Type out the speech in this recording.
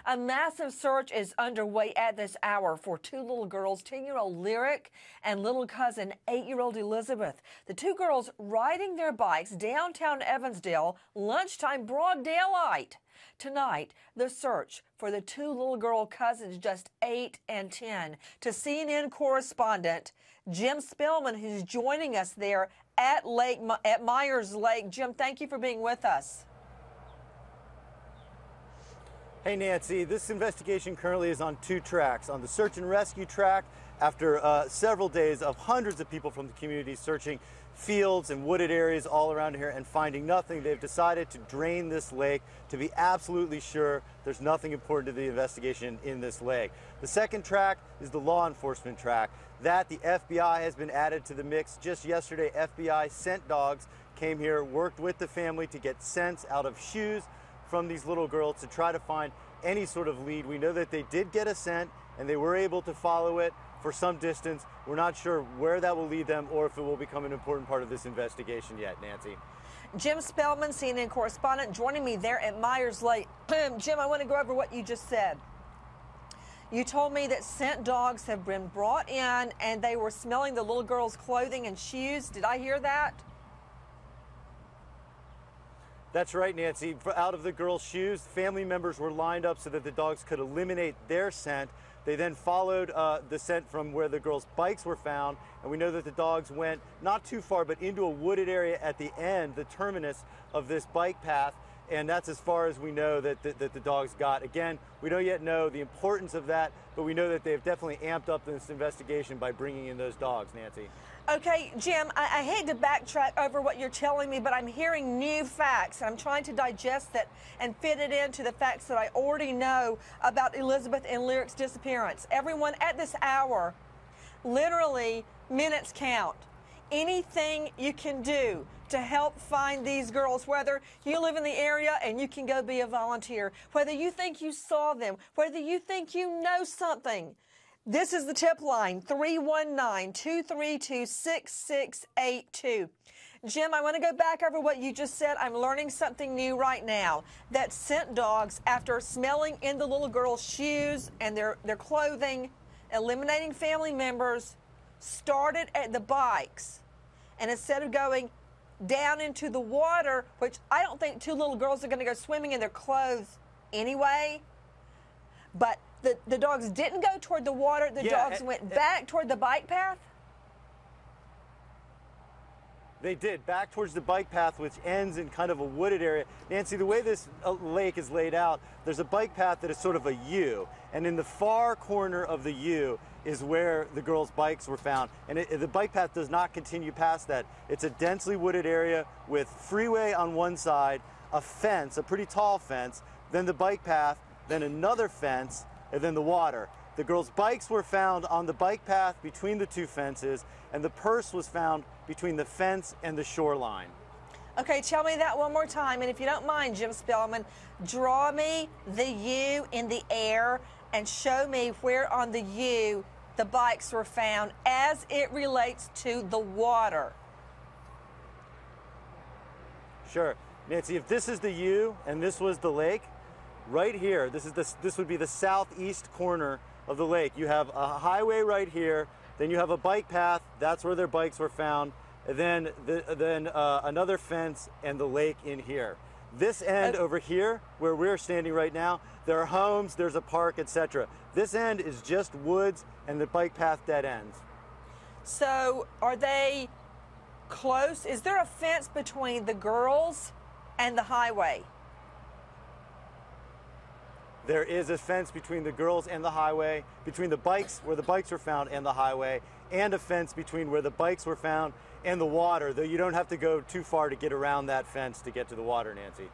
A massive search is underway at this hour for two little girls, 10-year-old Lyric and little cousin 8-year-old Elizabeth. The two girls riding their bikes downtown Evansdale, lunchtime, broad daylight. Tonight, the search for the two little girl cousins, just 8 and 10. To CNN correspondent Jim Spellman, who's joining us there at Myers Lake. Jim, thank you for being with us. Hey Nancy, this investigation currently is on two tracks. On the search and rescue track, after several days of hundreds of people from the community searching fields and wooded areas all around here and finding nothing, they've decided to drain this lake to be absolutely sure there's nothing important to the investigation in this lake. The second track is the law enforcement track. That the FBI has been added to the mix. Just yesterday, FBI scent dogs came here, worked with the family to get scents out of shoes from these little girls to try to find any sort of lead. We know that they did get a scent and they were able to follow it for some distance. We're not sure where that will lead them or if it will become an important part of this investigation yet, Nancy. Jim Spellman, CNN correspondent, joining me there at Myers Lake. Jim, I want to go over what you just said. You told me that scent dogs have been brought in and they were smelling the little girls' clothing and shoes. Did I hear that? That's right, Nancy. Out of the girls' shoes, family members were lined up so that the dogs could eliminate their scent. They then followed the scent from where the girls' bikes were found, and we know that the dogs went not too far, but into a wooded area at the end, the terminus of this bike path, and that's as far as we know that the dogs got. Again, we don't yet know the importance of that, but we know that they've definitely amped up this investigation by bringing in those dogs, Nancy. Okay, Jim, I hate to backtrack over what you're telling me, but I'm hearing new facts. I'm trying to digest that and fit it into the facts that I already know about Elizabeth and Lyric's disappearance. Everyone at this hour, literally, minutes count. Anything you can do to help find these girls, whether you live in the area and you can go be a volunteer, whether you think you saw them, whether you think you know something. This is the tip line, 319-232-6682. Jim, I want to go back over what you just said. I'm learning something new right now. That scent dogs, after smelling in the little girls' shoes and their clothing, eliminating family members, started at the bikes. And instead of going down into the water, which I don't think two little girls are going to go swimming in their clothes anyway, but the dogs didn't go toward the water. The dogs went back toward the bike path? They did, back towards the bike path, which ends in kind of a wooded area. Nancy, the way this lake is laid out, there's a bike path that is sort of a U, and in the far corner of the U is where the girls' bikes were found. And the bike path does not continue past that. It's a densely wooded area with freeway on one side, a fence, a pretty tall fence, then the bike path, then another fence, and then the water. The girls' bikes were found on the bike path between the two fences, and the purse was found between the fence and the shoreline. Okay, tell me that one more time, and if you don't mind, Jim Spellman, draw me the U in the air and show me where on the U the bikes were found as it relates to the water. Sure. Nancy, if this is the U and this was the lake, right here, this would be the southeast corner of the lake. You have a highway right here, then you have a bike path, that's where their bikes were found, and then another fence and the lake in here. This end over here, where we're standing right now, there are homes, there's a park, etc. This end is just woods and the bike path dead ends. So are they close? Is there a fence between the girls and the highway? There is a fence between the girls and the highway, between the bikes, where the bikes were found, and the highway, and a fence between where the bikes were found and the water, though you don't have to go too far to get around that fence to get to the water, Nancy.